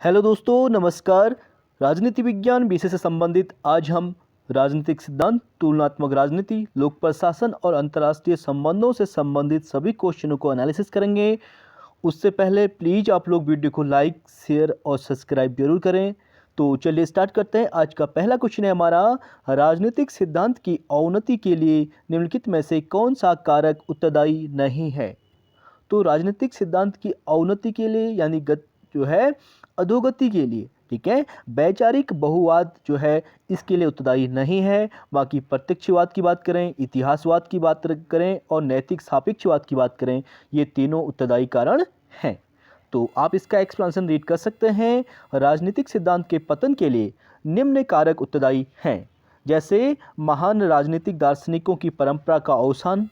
Hello दोस्तों, नमस्कार। राजनीति विज्ञान विषय से संबंधित आज हम राजनीतिक सिद्धांत, तुलनात्मक राजनीति, लोक प्रशासन और अंतर्राष्ट्रीय संबंधों से संबंधित सभी क्वेश्चनों को एनालिसिस करेंगे। उससे पहले प्लीज़ आप लोग वीडियो को लाइक, शेयर और सब्सक्राइब जरूर करें। तो चलिए स्टार्ट करते हैं। आज का पहला क्वेश्चन है हमारा, राजनीतिक सिद्धांत की अवनति के लिए निम्नलिखित में से कौन सा कारक उत्तरदायी नहीं है। तो राजनीतिक सिद्धांत की अवनति के लिए यानी जो है अधोगति के लिए, ठीक है, वैचारिक बहुवाद जो है इसके लिए उत्तरदायी नहीं है। बाकी प्रत्यक्षवाद की बात करें, इतिहासवाद की बात करें और नैतिक सापेक्षवाद की बात करें, ये तीनों उत्तरदायी कारण हैं। तो आप इसका एक्सप्लेनेशन रीड कर सकते हैं। राजनीतिक सिद्धांत के पतन के लिए निम्न कारक उत्तरदायी हैं, जैसे महान राजनीतिक दार्शनिकों की परंपरा का अवसान,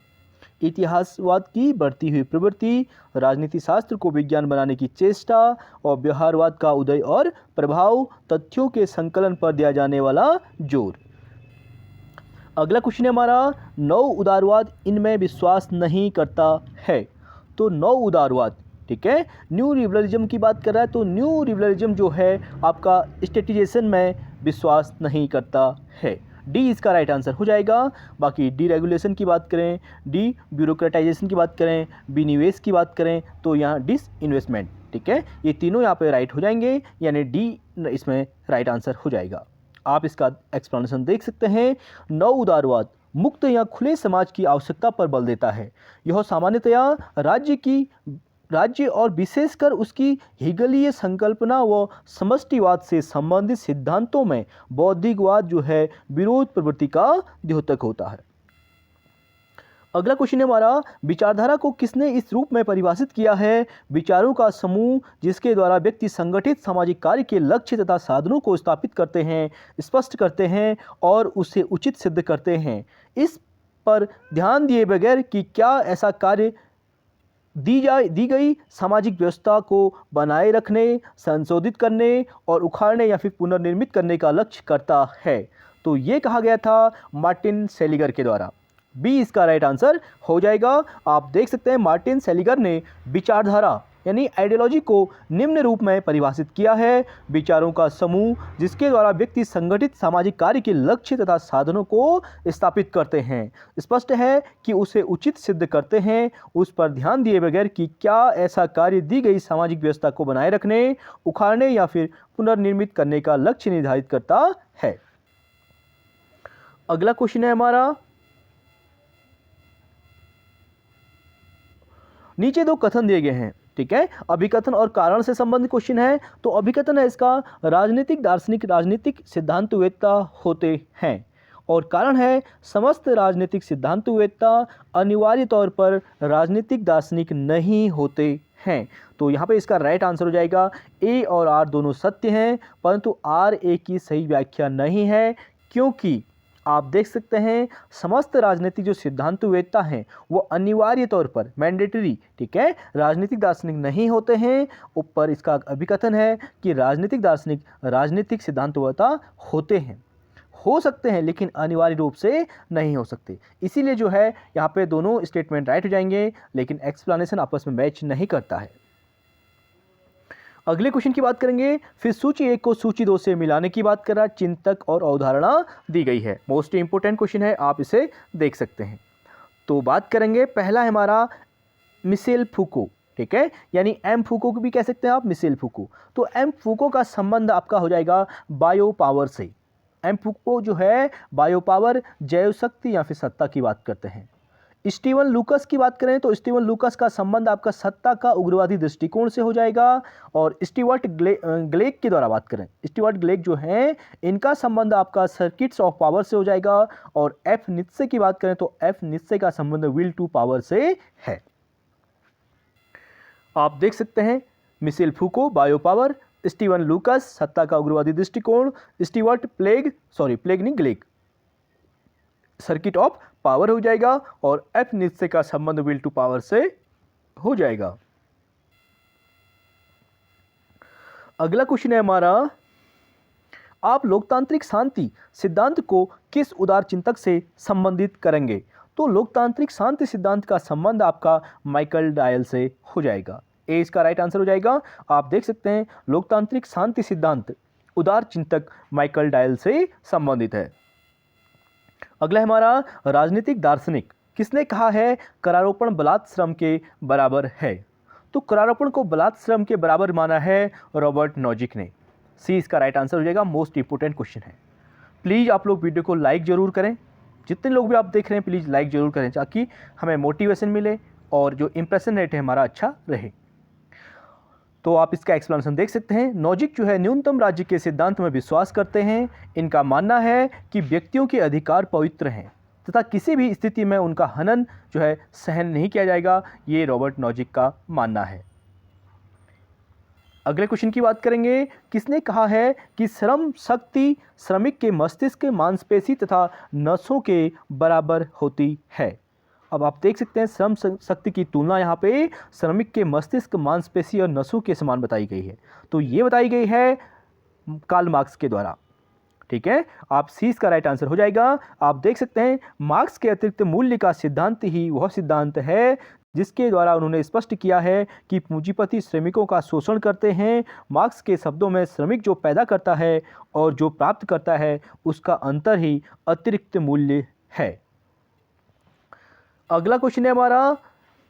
इतिहासवाद की बढ़ती हुई प्रवृत्ति, राजनीति शास्त्र को विज्ञान बनाने की चेष्टा और व्यवहारवाद का उदय और प्रभाव, तथ्यों के संकलन पर दिया जाने वाला जोर। अगला क्वेश्चन है हमारा, नव उदारवाद इनमें विश्वास नहीं करता है। तो नव उदारवाद, ठीक है, न्यू लिबरलिज्म की बात कर रहा है। तो न्यू लिबरलिज्म जो है आपका स्टेटिजेशन में विश्वास नहीं करता है। डी इसका राइट आंसर हो जाएगा। बाकी डी रेगुलेशन की बात करें, डी ब्यूरोक्रेटाइजेशन की बात करें, विनिवेश की बात करें, तो यहाँ डिस इन्वेस्टमेंट, ठीक है, ये तीनों यहाँ पे राइट हो जाएंगे, यानी डी इसमें राइट आंसर हो जाएगा। आप इसका एक्सप्लेनेशन देख सकते हैं। नव उदारवाद मुक्त या खुले समाज की आवश्यकता पर बल देता है। यह सामान्यतया राज्य और विशेषकर उसकी हेगेलिय संकल्पना व समष्टिवाद से संबंधित सिद्धांतों में बौद्धिकवाद जो है विरोध प्रवृत्ति का द्योतक होता है। अगला क्वेश्चन है हमारा, विचारधारा को किसने इस रूप में परिभाषित किया है। विचारों का समूह जिसके द्वारा व्यक्ति संगठित सामाजिक कार्य के लक्ष्य तथा साधनों को स्थापित करते हैं, स्पष्ट करते हैं और उसे उचित सिद्ध करते हैं। इस पर ध्यान दिए बगैर कि क्या ऐसा कार्य दी गई सामाजिक व्यवस्था को बनाए रखने, संशोधित करने और उखाड़ने या फिर पुनर्निर्मित करने का लक्ष्य करता है। तो ये कहा गया था मार्टिन सेलिगर के द्वारा। बी इसका राइट आंसर हो जाएगा। आप देख सकते हैं मार्टिन सेलिगर ने विचारधारा यानी आइडियोलॉजी को निम्न रूप में परिभाषित किया है, विचारों का समूह जिसके द्वारा व्यक्ति संगठित सामाजिक कार्य के लक्ष्य तथा साधनों को स्थापित करते हैं, स्पष्ट है कि उसे उचित सिद्ध करते हैं, उस पर ध्यान दिए बगैर कि क्या ऐसा कार्य दी गई सामाजिक व्यवस्था को बनाए रखने, उखाड़ने या फिर पुनर्निर्मित करने का लक्ष्य निर्धारित करता है। अगला क्वेश्चन है हमारा, नीचे दो कथन दिए गए हैं, ठीक है, अभिकथन और कारण से संबंधित क्वेश्चन है। तो अभिकथन है इसका, राजनीतिक दार्शनिक राजनीतिक सिद्धांतवेत्ता होते हैं, और कारण है समस्त राजनीतिक सिद्धांतवेत्ता अनिवार्य तौर पर राजनीतिक दार्शनिक नहीं होते हैं। तो यहाँ पे इसका राइट आंसर हो जाएगा। ए और आर दोनों सत्य हैं, परंतु आर ए की सही व्याख्या नहीं है, क्योंकि आप देख सकते हैं समस्त राजनीतिक जो सिद्धांतवेत्ता हैं वो अनिवार्य तौर पर मैंडेटरी, ठीक है, राजनीतिक दार्शनिक नहीं होते हैं। ऊपर इसका अभिकथन है कि राजनीतिक दार्शनिक राजनीतिक सिद्धांतवेत्ता होते हैं, हो सकते हैं लेकिन अनिवार्य रूप से नहीं हो सकते। इसीलिए जो है यहाँ पे दोनों स्टेटमेंट राइट हो जाएंगे, लेकिन एक्सप्लेनेशन आपस में मैच नहीं करता है। अगले क्वेश्चन की बात करेंगे, फिर सूची 1 को सूची 2 से मिलाने की बात कर रहा है, चिंतक और अवधारणा दी गई है। मोस्ट इंपोर्टेंट क्वेश्चन है, आप इसे देख सकते हैं। तो बात करेंगे, पहला है हमारा मिशेल फूको, ठीक है, यानी एम फूको को भी कह सकते हैं आप, मिशेल फूको। तो एम फूको का संबंध आपका हो जाएगा बायो पावर से। एम फूको जो है बायो पावर, जैव शक्ति या फिर सत्ता की बात करते हैं। स्टीवन लूकस की बात करें तो स्टीवन लूकस का संबंध आपका सत्ता का उग्रवादी दृष्टिकोण से हो जाएगा। और स्टीवर्ट ग्लेक की द्वारा बात करें, स्टीवर्ट ग्लेक जो हैं इनका संबंध आपका सर्किट्स ऑफ पावर से हो जाएगा। और एफ नित्से की बात करें तो एफ नित्से का संबंध विल टू पावर से है। आप देख सकते हैं Michel Foucault bio power, Steven Lukes सत्ता का उग्रवादी दृष्टिकोण, Stewart Clegg circuit of power हो जाएगा, और एफ नित्से का संबंध विल टू पावर से हो जाएगा। अगला क्वेश्चन है हमारा, आप लोकतांत्रिक शांति सिद्धांत को किस उदार चिंतक से संबंधित करेंगे। तो लोकतांत्रिक शांति सिद्धांत का संबंध आपका माइकल डायल से हो जाएगा। ए इसका राइट आंसर हो जाएगा। आप देख सकते हैं लोकतांत्रिक शांति सिद्धांत उदार चिंतक माइकल डायल से संबंधित है। अगला है हमारा राजनीतिक दार्शनिक किसने कहा है करारोपण बलात् श्रम के बराबर है? तो करारोपण को बलात् श्रम के बराबर माना है रॉबर्ट नॉजिक ने। सी इसका राइट आंसर हो जाएगा। मोस्ट इंपोर्टेंट क्वेश्चन है। प्लीज़ आप लोग वीडियो को लाइक ज़रूर करें, जितने लोग भी आप देख रहे हैं प्लीज़ लाइक ज़रूर करें ताकि हमें मोटिवेशन मिले और जो इंप्रेशन रेट है हमारा अच्छा रहे। तो आप इसका एक्सप्लेनेशन देख सकते हैं। नॉजिक जो है न्यूनतम राज्य के सिद्धांत में विश्वास करते हैं। इनका मानना है कि व्यक्तियों के अधिकार पवित्र हैं तथा किसी भी स्थिति में उनका हनन जो है सहन नहीं किया जाएगा। ये रॉबर्ट नॉजिक का मानना है। अगले क्वेश्चन की बात करेंगे। किसने कहा है कि श्रम शक्ति श्रमिक के मस्तिष्क, मांसपेशी तथा नसों के बराबर होती है? अब आप देख सकते हैं श्रम शक्ति की तुलना यहाँ पे श्रमिक के मस्तिष्क, मांसपेशी और नसों के समान बताई गई है। तो ये बताई गई है कार्ल मार्क्स के द्वारा। ठीक है, आप सी इसका राइट आंसर हो जाएगा। आप देख सकते हैं मार्क्स के अतिरिक्त मूल्य का सिद्धांत ही वह सिद्धांत है जिसके द्वारा उन्होंने स्पष्ट किया है कि पूंजीपति श्रमिकों का शोषण करते हैं। मार्क्स के शब्दों में श्रमिक जो पैदा करता है और जो प्राप्त करता है उसका अंतर ही अतिरिक्त मूल्य है। अगला क्वेश्चन है हमारा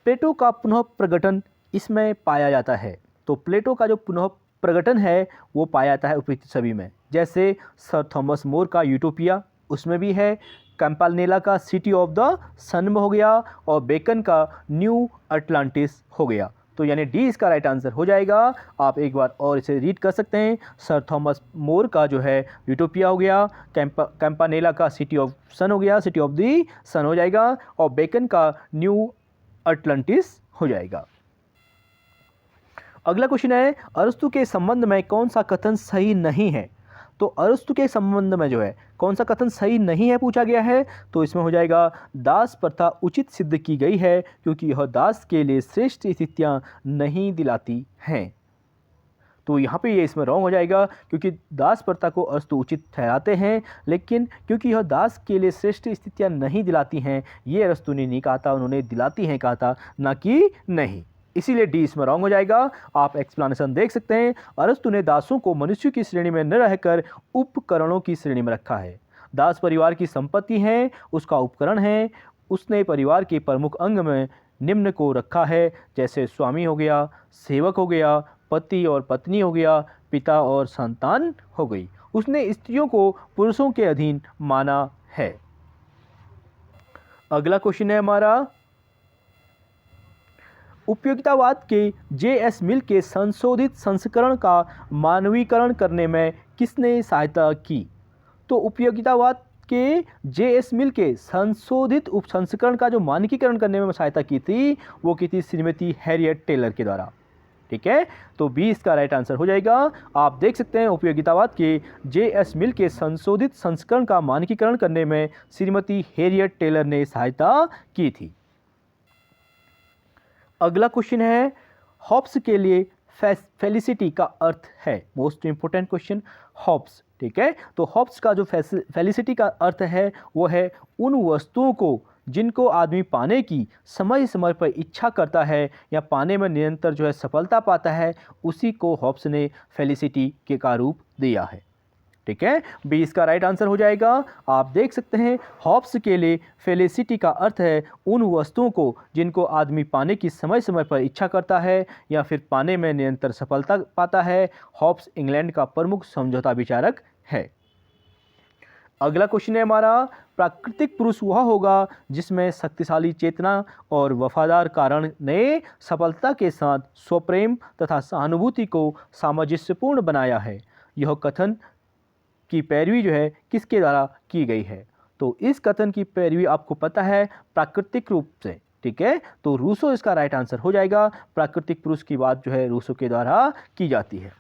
प्लेटो का पुनः प्रकटन इसमें पाया जाता है। तो प्लेटो का जो पुनः प्रकटन है वो पाया जाता है उपयुक्त सभी में, जैसे सर थॉमस मोर का यूटोपिया उसमें भी है, कैंपानेला का सिटी ऑफ द सन में हो गया और बेकन का न्यू अटलांटिस हो गया। तो यानी डी इसका राइट आंसर हो जाएगा। आप एक बार और इसे रीड कर सकते हैं। सर थॉमस मोर का जो है यूटोपिया हो गया, कैंपानेला का सिटी ऑफ सन हो गया, सिटी ऑफ द सन हो जाएगा और बेकन का न्यू अटलांटिस हो जाएगा। अगला क्वेश्चन है अरस्तु के संबंध में कौन सा कथन सही नहीं है? तो अरस्तु के संबंध में जो है कौन सा कथन सही नहीं है पूछा गया है। तो इसमें हो जाएगा दास प्रथा उचित सिद्ध की गई है क्योंकि यह दास के लिए श्रेष्ठ स्थितियां नहीं दिलाती हैं। तो यहाँ पे ये इसमें रॉन्ग हो जाएगा क्योंकि दास प्रथा को अरस्तु उचित ठहराते हैं, लेकिन क्योंकि यह दास के लिए श्रेष्ठ स्थितियां नहीं दिलाती हैं ये अरस्तु ने नहीं कहा था, उन्होंने दिलाती हैं कहा था, ना कि नहीं। इसीलिए डी इसमें रॉन्ग हो जाएगा। आप एक्सप्लेनेशन देख सकते हैं। अरस्तु ने दासों को मनुष्य की श्रेणी में न रहकर उपकरणों की श्रेणी में रखा है। दास परिवार की संपत्ति है, उसका उपकरण है। उसने परिवार के प्रमुख अंग में निम्न को रखा है, जैसे स्वामी हो गया, सेवक हो गया, पति और पत्नी हो गया, पिता और संतान हो गई। उसने स्त्रियों को पुरुषों के अधीन माना है। अगला क्वेश्चन है हमारा उपयोगितावाद के जे.एस. मिल के संशोधित संस्करण का मानवीकरण करने में किसने सहायता की? तो उपयोगितावाद के जे.एस. मिल के संशोधित उपसंस्करण का जो मानकीकरण करने में सहायता की थी वो की थी श्रीमती हैरियट टेलर के द्वारा। ठीक है, तो बी इसका राइट आंसर हो जाएगा। आप देख सकते हैं उपयोगितावाद के जे.एस. मिल के संशोधित संस्करण का मानकीकरण करने में श्रीमती हैरियट टेलर ने सहायता की थी। अगला क्वेश्चन है हॉब्स के लिए फेलिसिटी का अर्थ है। Most important question Hobbes. ठीक है, तो हॉब्स का जो फेलिसिटी का अर्थ है वो है उन वस्तुओं को जिनको आदमी पाने की समय समय पर इच्छा करता है या पाने में निरंतर जो है सफलता पाता है, उसी को हॉब्स ने फेलिसिटी के का रूप दिया है। ठीक है, बी इसका राइट आंसर हो जाएगा। आप देख सकते हैं हॉब्स के लिए फेलिसिटी का अर्थ है उन वस्तुओं को जिनको आदमी पाने की समय समय पर इच्छा करता है या फिर पाने में निरंतर सफलता पाता है। हॉब्स इंग्लैंड का प्रमुख समझौता विचारक है। अगला क्वेश्चन है हमारा प्राकृतिक पुरुष वह होगा जिसमें शक्तिशाली चेतना और वफादार कारण ने सफलता के साथ स्वप्रेम तथा सहानुभूति को सामंजस्यपूर्ण बनाया है। यह कथन की पैरवी जो है किसके द्वारा की गई है? तो इस कथन की पैरवी आपको पता है प्राकृतिक रूप से। ठीक है, तो रूसो इसका राइट आंसर हो जाएगा। प्राकृतिक पुरुष की बात जो है रूसो के द्वारा की जाती है।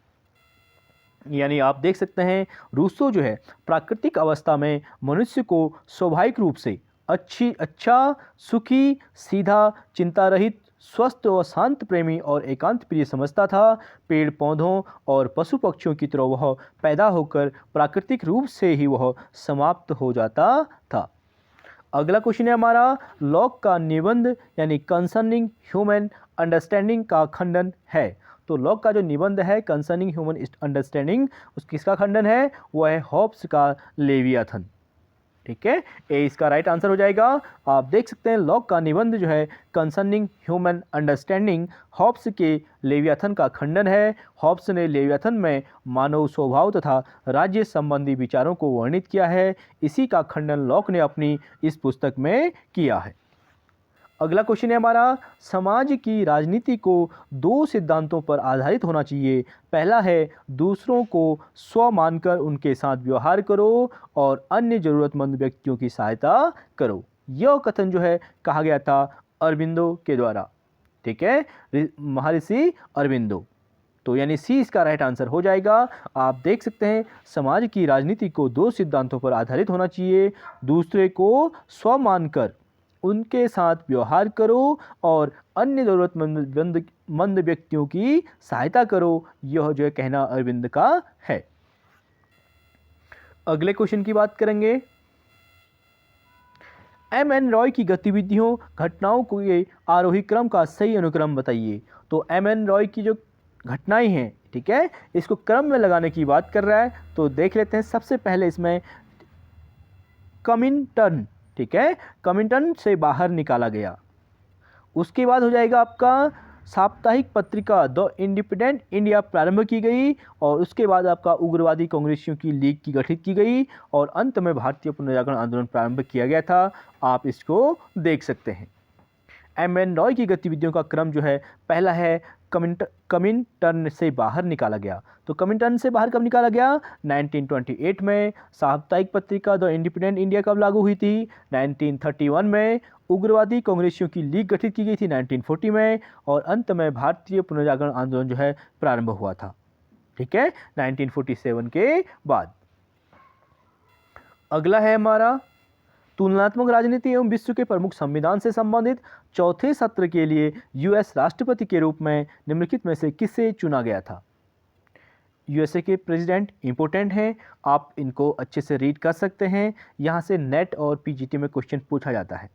यानी आप देख सकते हैं रूसो जो है प्राकृतिक अवस्था में मनुष्य को स्वाभाविक रूप से अच्छा, सुखी, सीधा, चिंता रहित, स्वस्थ और शांत प्रेमी और एकांत प्रिय समझता था। पेड़ पौधों और पशु पक्षियों की तरह वह पैदा होकर प्राकृतिक रूप से ही वह समाप्त हो जाता था। अगला क्वेश्चन है हमारा लॉक का निबंध यानी कंसर्निंग ह्यूमन अंडरस्टैंडिंग का खंडन है। तो लॉक का जो निबंध है कंसर्निंग ह्यूमन अंडरस्टैंडिंग, उस किसका खंडन है? वो है हॉब्स का लेवियाथन। ठीक है, ए इसका राइट आंसर हो जाएगा। आप देख सकते हैं लॉक का निबंध जो है कंसर्निंग ह्यूमन अंडरस्टैंडिंग हॉब्स के लेवियाथन का खंडन है। हॉब्स ने लेवियाथन में मानव स्वभाव तथा राज्य संबंधी विचारों को वर्णित किया है। इसी का खंडन लॉक ने अपनी इस पुस्तक में किया है। अगला क्वेश्चन है हमारा, समाज की राजनीति को दो सिद्धांतों पर आधारित होना चाहिए। पहला है दूसरों को स्व मानकर उनके साथ व्यवहार करो और अन्य जरूरतमंद व्यक्तियों की सहायता करो। यह कथन जो है कहा गया था अरबिंदो के द्वारा। ठीक है, महर्षि अरबिंदो। तो यानी सी इसका राइट आंसर हो जाएगा। आप देख सकते हैं समाज की राजनीति को दो सिद्धांतों पर आधारित होना चाहिए। दूसरे को स्व मानकर उनके साथ व्यवहार करो और अन्य जरूरतमंद व्यक्तियों की सहायता करो। यह जो है कहना अरविंद का है। अगले क्वेश्चन की बात करेंगे, एम.एन. रॉय की गतिविधियों घटनाओं के आरोही क्रम का सही अनुक्रम बताइए। तो एम.एन. रॉय की जो घटनाएं हैं, ठीक है, इसको क्रम में लगाने की बात कर रहा है। तो देख लेते हैं, सबसे पहले इसमें कमिंटन, ठीक है, कमिंटन से बाहर निकाला गया। उसके बाद हो जाएगा आपका साप्ताहिक पत्रिका द इंडिपेंडेंट इंडिया प्रारंभ की गई और उसके बाद आपका उग्रवादी कांग्रेसियों की लीग की गठित की गई और अंत में भारतीय पुनर्जागरण आंदोलन प्रारंभ किया गया था। आप इसको देख सकते हैं। एम.एन. रॉय की गतिविधियों का क्रम जो है, पहला है कमिंटन से बाहर निकाला गया। तो कमिंटन से बाहर कब निकाला गया? 1928 में। साप्ताहिक पत्रिका द इंडिपेंडेंट इंडिया कब लागू हुई थी? 1931 में। उग्रवादी कांग्रेसियों की लीग गठित की गई थी 1940 में और अंत में भारतीय पुनर्जागरण आंदोलन जो है प्रारंभ हुआ था। ठीक है, 1947 के बाद। अगला है हमारा तुलनात्मक राजनीति एवं विश्व के प्रमुख संविधान से संबंधित चौथे सत्र के लिए यूएस राष्ट्रपति के रूप में निम्नलिखित में से किसे चुना गया था? यूएसए के प्रेसिडेंट इंपॉर्टेंट हैं, आप इनको अच्छे से रीड कर सकते हैं। यहाँ से नेट और पीजीटी में क्वेश्चन पूछा जाता है।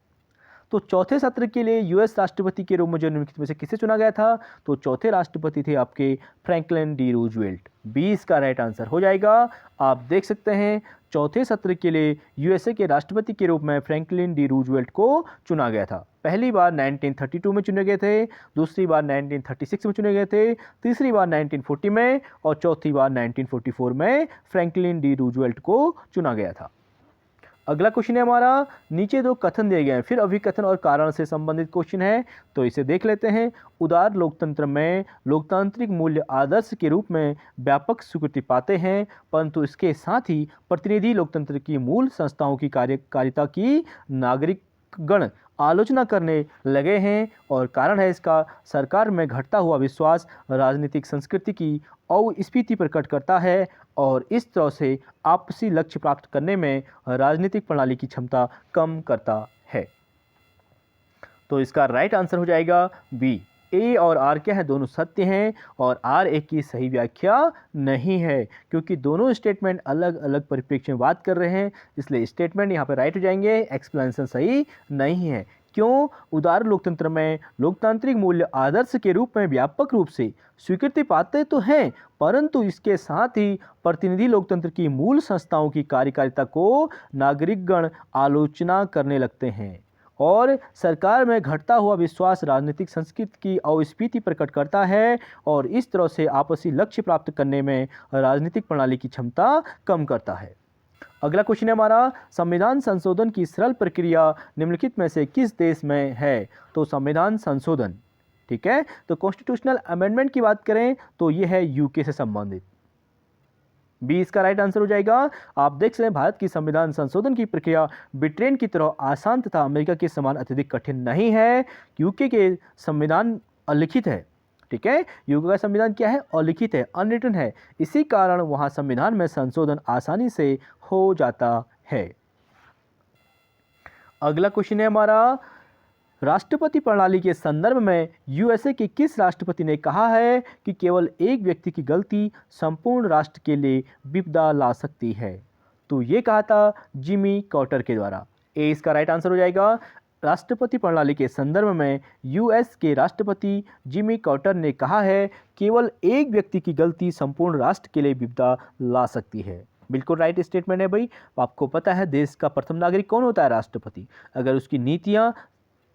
तो चौथे सत्र के लिए यूएस राष्ट्रपति के रूप में जो निम्नलिखित में से किसे चुना गया था? तो चौथे राष्ट्रपति थे आपके फ्रैंकलिन डी रूजवेल्ट। 20 का राइट आंसर हो जाएगा। आप देख सकते हैं चौथे सत्र के लिए यूएसए के राष्ट्रपति के रूप में फ्रैंकलिन डी रूजवेल्ट को चुना गया था। पहली बार 1932 में चुने गए थे, दूसरी बार 1936 में चुने गए थे, तीसरी बार 1940 में और चौथी बार 1944 में फ्रैंकलिन डी रूजवेल्ट को चुना गया था। अगला क्वेश्चन है हमारा, नीचे दो कथन दिए गए हैं, फिर अभिकथन और कारण से संबंधित क्वेश्चन है, तो इसे देख लेते हैं। उदार लोकतंत्र में लोकतांत्रिक मूल्य आदर्श के रूप में व्यापक स्वीकृति पाते हैं, परंतु इसके साथ ही प्रतिनिधि लोकतंत्र की मूल संस्थाओं की कार्यकारिता की नागरिकगण आलोचना करने लगे हैं और कारण है इसका सरकार में घटता हुआ विश्वास राजनीतिक संस्कृति की अस्फीति प्रकट करता है और इस तरह से आपसी लक्ष्य प्राप्त करने में राजनीतिक प्रणाली की क्षमता कम करता है। तो इसका राइट आंसर हो जाएगा बी। ए और आर क्या है? दोनों सत्य हैं और आर एक की सही व्याख्या नहीं है, क्योंकि दोनों स्टेटमेंट अलग अलग परिप्रेक्ष्य में बात कर रहे हैं, इसलिए स्टेटमेंट यहाँ पे राइट हो जाएंगे, एक्सप्लेनेशन सही नहीं है। क्यों? उदार लोकतंत्र में लोकतांत्रिक मूल्य आदर्श के रूप में व्यापक रूप से स्वीकृति पाते तो हैं, परंतु इसके साथ ही प्रतिनिधि लोकतंत्र की मूल संस्थाओं की कार्यकारिता को नागरिकगण आलोचना करने लगते हैं और सरकार में घटता हुआ विश्वास राजनीतिक संस्कृति की अस्फीति प्रकट करता है और इस तरह से आपसी लक्ष्य प्राप्त करने में राजनीतिक प्रणाली की क्षमता कम करता है। अगला क्वेश्चन है हमारा, संविधान संशोधन की सरल प्रक्रिया निम्नलिखित में से किस देश में है? तो संविधान संशोधन, ठीक है, तो कॉन्स्टिट्यूशनल अमेंडमेंट की बात करें तो यह है यूके से संबंधित। 20 का राइट आंसर हो जाएगा। आप देख सकते हैं भारत की संविधान संशोधन की प्रक्रिया ब्रिटेन की तरह आसान तथा अमेरिका के समान अत्यधिक कठिन नहीं है। यूके के संविधान अलिखित है, ठीक है, यूके का संविधान क्या है? अलिखित है, अनरिटन है, इसी कारण वहां संविधान में संशोधन आसानी से हो जाता है। अगला क्वेश्चन है हमारा, राष्ट्रपति प्रणाली के संदर्भ में यूएसए के किस राष्ट्रपति ने कहा है कि केवल एक व्यक्ति की गलती संपूर्ण राष्ट्र के लिए विपदा ला सकती है? तो ये कहा था जिमी कार्टर के द्वारा। ए इसका राइट आंसर हो जाएगा। राष्ट्रपति प्रणाली के संदर्भ में यूएस के राष्ट्रपति जिमी कार्टर ने कहा है, केवल एक व्यक्ति की गलती संपूर्ण राष्ट्र के लिए विपदा ला सकती है। बिल्कुल राइट स्टेटमेंट है भाई। आपको पता है देश का प्रथम नागरिक कौन होता है? राष्ट्रपति। अगर उसकी नीतियाँ,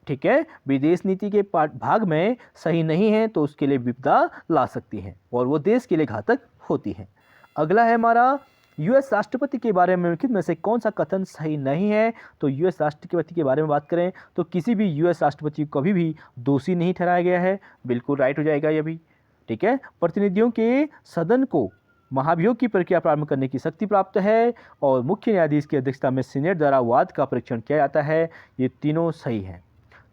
ठीक है, विदेश नीति के भाग में सही नहीं है तो उसके लिए विपदा ला सकती हैं और वो देश के लिए घातक होती हैं। अगला है हमारा, यूएस राष्ट्रपति के बारे में निम्नलिखित में से कौन सा कथन सही नहीं है? तो यूएस राष्ट्रपति के बारे में बात करें तो किसी भी यूएस राष्ट्रपति को कभी भी दोषी नहीं ठहराया गया है। बिल्कुल राइट हो जाएगा ये भी, ठीक है। प्रतिनिधियों के सदन को महाभियोग की प्रक्रिया प्रारंभ करने की शक्ति प्राप्त है और मुख्य न्यायाधीश की अध्यक्षता में सीनेट द्वारा वाद का परीक्षण किया जाता है। ये तीनों सही हैं।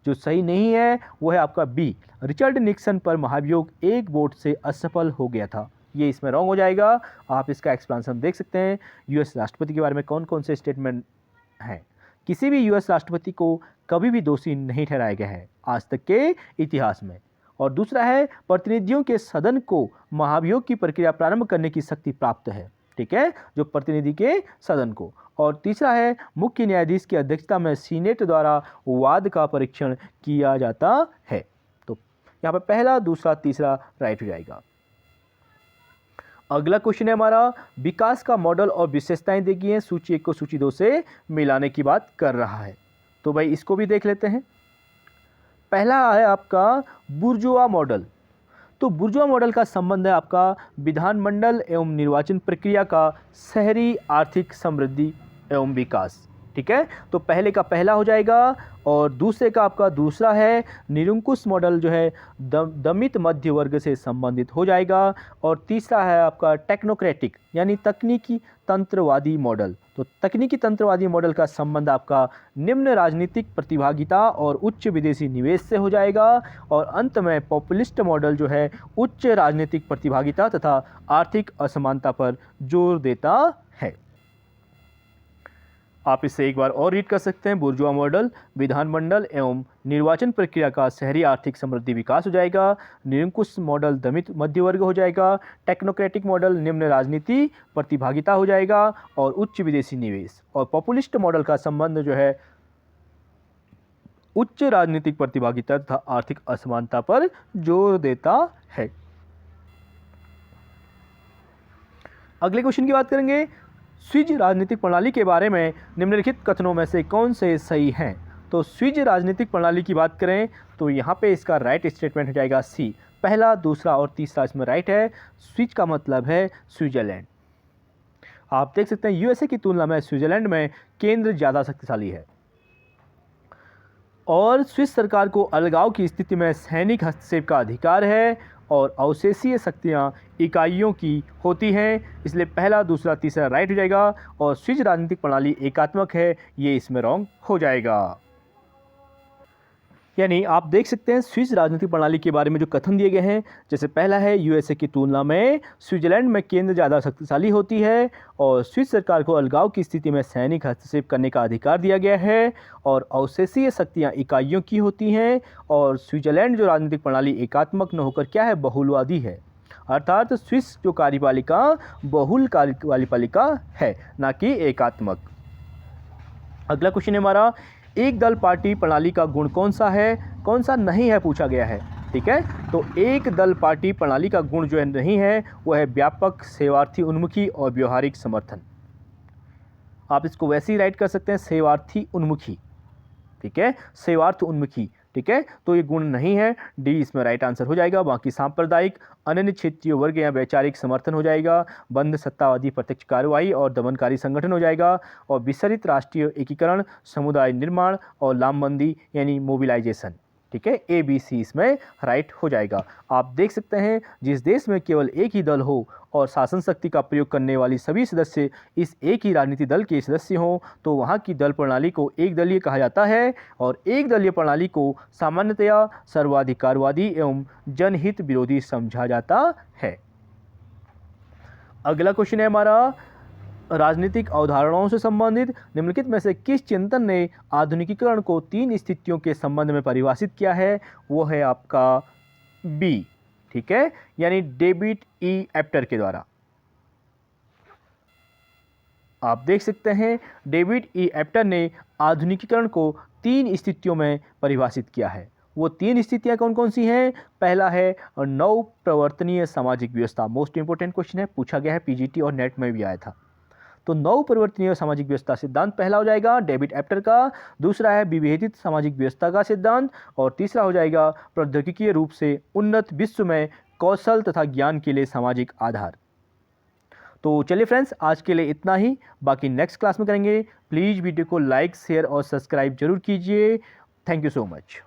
जो सही नहीं है वो है आपका बी, रिचर्ड निक्सन पर महाभियोग एक वोट से असफल हो गया था। ये इसमें रॉन्ग हो जाएगा। आप इसका एक्सप्लेनेशन देख सकते हैं। यूएस राष्ट्रपति के बारे में कौन कौन से स्टेटमेंट हैं? किसी भी यूएस राष्ट्रपति को कभी भी दोषी नहीं ठहराया गया है आज तक के इतिहास में। और दूसरा है, प्रतिनिधियों के सदन को महाभियोग की प्रक्रिया प्रारंभ करने की शक्ति प्राप्त है, ठीक है, जो प्रतिनिधि के सदन को। और तीसरा है, मुख्य न्यायाधीश की अध्यक्षता में सीनेट द्वारा वाद का परीक्षण किया जाता है। तो यहाँ पर पहला, दूसरा, तीसरा राइट हो जाएगा। अगला क्वेश्चन है हमारा, विकास का मॉडल और विशेषताएं दी गई हैं, सूची 1 को सूची 2 से मिलाने की बात कर रहा है। तो भाई इसको भी देख लेते हैं। पहला है आपका बुर्जुआ मॉडल। तो बुर्जुआ मॉडल का संबंध है आपका विधानमंडल एवं निर्वाचन प्रक्रिया का शहरी आर्थिक समृद्धि एवं विकास, ठीक है। तो पहले का पहला हो जाएगा और दूसरे का आपका दूसरा है। निरंकुश मॉडल जो है दमित मध्य वर्ग से संबंधित हो जाएगा। और तीसरा है आपका टेक्नोक्रेटिक यानी तकनीकी तंत्रवादी मॉडल। तो तकनीकी तंत्रवादी मॉडल का संबंध आपका निम्न राजनीतिक प्रतिभागिता और उच्च विदेशी निवेश से हो जाएगा। और अंत में पॉपुलिस्ट मॉडल जो है उच्च राजनीतिक प्रतिभागिता तथा आर्थिक असमानता पर जोर देता है। आप इसे एक बार और रीड कर सकते हैं। बुर्जुआ मॉडल विधानमंडल एवं निर्वाचन प्रक्रिया का शहरी आर्थिक समृद्धि विकास हो जाएगा। निरंकुश मॉडल दमित मध्य वर्ग हो जाएगा। टेक्नोक्रेटिक मॉडल निम्न राजनीति प्रतिभागिता हो जाएगा और उच्च विदेशी निवेश। और पॉपुलिस्ट मॉडल का संबंध जो है उच्च राजनीतिक प्रतिभागिता तथा आर्थिक असमानता पर जोर देता है। अगले क्वेश्चन की बात करेंगे, स्विज राजनीतिक प्रणाली के बारे में निम्नलिखित कथनों में से कौन से सही हैं? तो स्विज राजनीतिक प्रणाली की बात करें तो यहाँ पे इसका राइट स्टेटमेंट हो जाएगा सी। पहला, दूसरा और तीसरा इसमें राइट है। स्विज का मतलब है स्विट्जरलैंड। आप देख सकते हैं यूएसए की तुलना में स्विट्जरलैंड में केंद्र ज़्यादा शक्तिशाली है और स्विस सरकार को अलगाव की स्थिति में सैनिक हस्तक्षेप का अधिकार है और अवशेषीय शक्तियाँ इकाइयों की होती हैं। इसलिए पहला, दूसरा, तीसरा राइट हो जाएगा। और स्विस राजनीतिक प्रणाली एकात्मक है, ये इसमें रॉन्ग हो जाएगा। यानी आप देख सकते हैं स्विस राजनीतिक प्रणाली के बारे में जो कथन दिए गए हैं, जैसे पहला है यूएसए की तुलना में स्विट्जरलैंड में केंद्र ज़्यादा शक्तिशाली होती है और स्विस सरकार को अलगाव की स्थिति में सैनिक हस्तक्षेप करने का अधिकार दिया गया है और अवशेषीय शक्तियाँ इकाइयों की होती हैं। और स्विट्जरलैंड जो राजनीतिक प्रणाली एकात्मक न होकर क्या है, बहुलवादी है, अर्थात स्विस जो कार्यपालिका बहुल कार्यपालिका है, ना कि एकात्मक। अगला क्वेश्चन है हमारा, एक दल पार्टी प्रणाली का गुण कौन सा है, कौन सा नहीं है पूछा गया है, ठीक है। तो एक दल पार्टी प्रणाली का गुण जो है नहीं है वो है व्यापक सेवार्थी उन्मुखी और व्यवहारिक समर्थन। आप इसको वैसे ही राइट कर सकते हैं, सेवार्थी उन्मुखी, ठीक है, सेवार्थ उन्मुखी, ठीक है। तो ये गुण नहीं है, डी इसमें राइट आंसर हो जाएगा। बाकी सांप्रदायिक अनन्य क्षेत्रीय वर्ग या वैचारिक समर्थन हो जाएगा। बंद सत्तावादी प्रत्यक्ष कार्रवाई और दमनकारी संगठन हो जाएगा। और विसरित राष्ट्रीय एकीकरण, समुदाय निर्माण और लामबंदी यानी मोबिलाइजेशन, ठीक है, ए बी सी इसमें राइट हो जाएगा। आप देख सकते हैं जिस देश में केवल एक ही दल हो और शासन शक्ति का प्रयोग करने वाली सभी सदस्य इस एक ही राजनीतिक दल के सदस्य हों तो वहाँ की दल प्रणाली को एक दलीय कहा जाता है। और एक दलीय प्रणाली को सामान्यतया सर्वाधिकारवादी एवं जनहित विरोधी समझा जाता है। अगला क्वेश्चन है हमारा, राजनीतिक अवधारणाओं से संबंधित निम्नलिखित में से किस चिंतन ने आधुनिकीकरण को 3 स्थितियों के संबंध में परिभाषित किया है? वो है आपका बी, ठीक है, यानी डेविड ई एप्टर के द्वारा। आप देख सकते हैं डेविड ई एप्टर ने आधुनिकीकरण को 3 स्थितियों में परिभाषित किया है। वो 3 स्थितियां कौन कौन सी हैं? पहला है नव प्रवर्तनीय सामाजिक व्यवस्था। मोस्ट इंपोर्टेंट क्वेश्चन है, पूछा गया है, पीजीटी और नेट में भी आया था। तो नव परिवर्तनीय सामाजिक व्यवस्था सिद्धांत पहला हो जाएगा डेविड एप्टर का, दूसरा है विभेदित सामाजिक व्यवस्था का सिद्धांत, और तीसरा हो जाएगा प्रौद्योगिकीय रूप से उन्नत विश्व में कौशल तथा ज्ञान के लिए सामाजिक आधार। तो चलिए फ्रेंड्स, आज के लिए इतना ही, बाकी नेक्स्ट क्लास में करेंगे। प्लीज़ वीडियो को लाइक, शेयर और सब्सक्राइब जरूर कीजिए। Thank you so much.